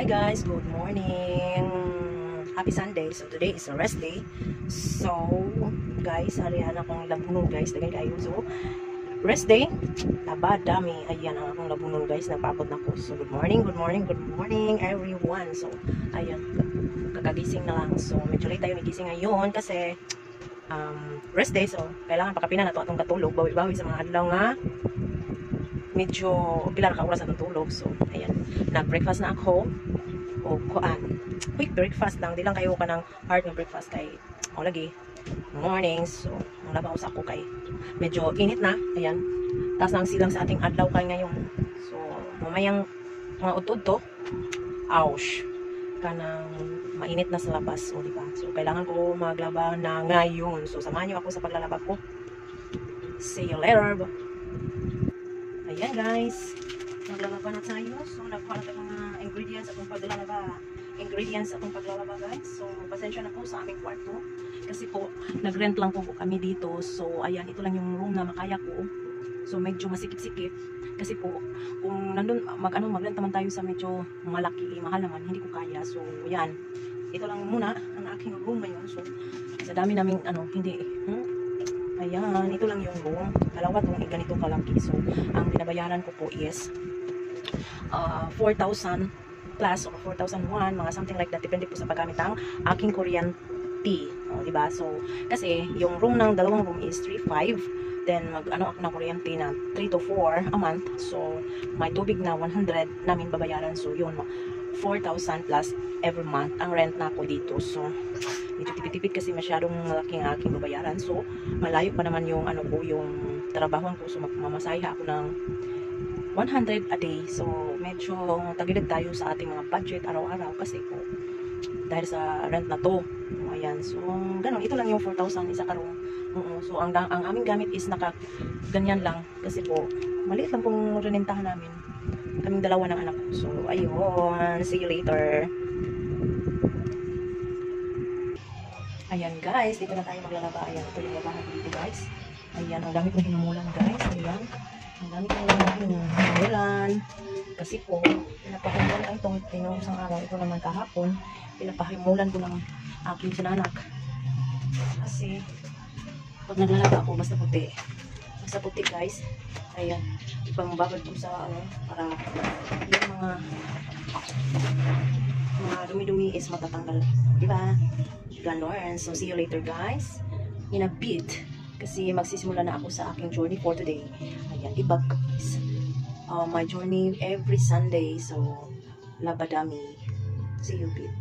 Hi guys, good morning. Happy Sunday. So today is a rest day. So guys, harihan akong labunon guys. Daghan kayo. So rest day. Taba dami. Ayan ang akong labunon guys. Napabot na ko. So good morning everyone. So ayan, kakagising na lang. So medyo late tayo nagising ngayon kasi rest day. So kailangan pakapinan na to atong katulog. Bawi-bawi sa mga adlaw nga medyo pilar ka oras na tulog. So ayan, nag-breakfast na ako o quick breakfast lang, di lang kayo ka ng hard na breakfast kay o lagi morning. So ang labaw sa ako kay medyo init na, ayan, taas na ang silang sa ating adlaw kay ngayon. So mamayang mga utod to, ouch, kanang mainit na sa labas, o diba? So kailangan ko maglaba na ngayon. So samahan niyo ako sa paglalaba ko. See you later. Ayan guys, maglalaba na tayo. So nagkuha na tayo mga ingredients atong paglalaba guys. So pasensya na po sa aming kwarto kasi po nagrent lang po kami dito. So ayan, ito lang yung room na makaya ko. So medyo masikip-sikip kasi po kung nandun magrent naman tayo sa medyo malaki, mahal naman, hindi ko kaya. So ayan, ito lang muna ang aking room ngayon. So sa dami naming ayan, ito lang yung room. Dalawa itong ganito kalaki. So, ang binabayaran ko po is 4,000 plus o 4,001, mga something like that. Depende po sa paggamit ng aking kuryente. Diba? So, kasi yung room ng dalawang room is 3,500. Then, ako ng kuryente na 3 to 4 a month. So, may tubig na 100 namin babayaran. So, yun, 4,000 plus every month ang rent na ako dito. So, medyo tipid-tipid kasi masyadong malaking aking babayaran. So, malayo pa naman yung yung trabahoan ko. So, mamasahe ako ng 100 a day. So, medyo tagilid tayo sa ating mga budget araw-araw kasi po dahil sa rent na to. Ayan. So, ganun. Ito lang yung 4,000 isa ka room. So, ang aming gamit is ganyan lang kasi po maliit lang pong renentahan namin. Kaming dalawa ng anak ko. So, ayun. See you later. Ayan guys, dito na tayo maglalaba. Ayan, ito yung labahan dito guys. Ayan, ang gamit na hinumulan guys. Ayan, ang gamit na hinumulan. Kasi po, pinapahimulan ay itong isang araw. Ito naman kahapon, pinapahimulan ko ng aking sinanak. Kasi, pag naglalaba ako, basta puti. Basta puti guys. Ayan, ipambabad ko sa para yung mga dumi-dumi is matatanggal. Diba? Ganon. So, see you later guys. In a bit. Kasi magsisimula na ako sa aking journey for today. Ayan, iba guys. My journey every Sunday. So, labadami. See you bit.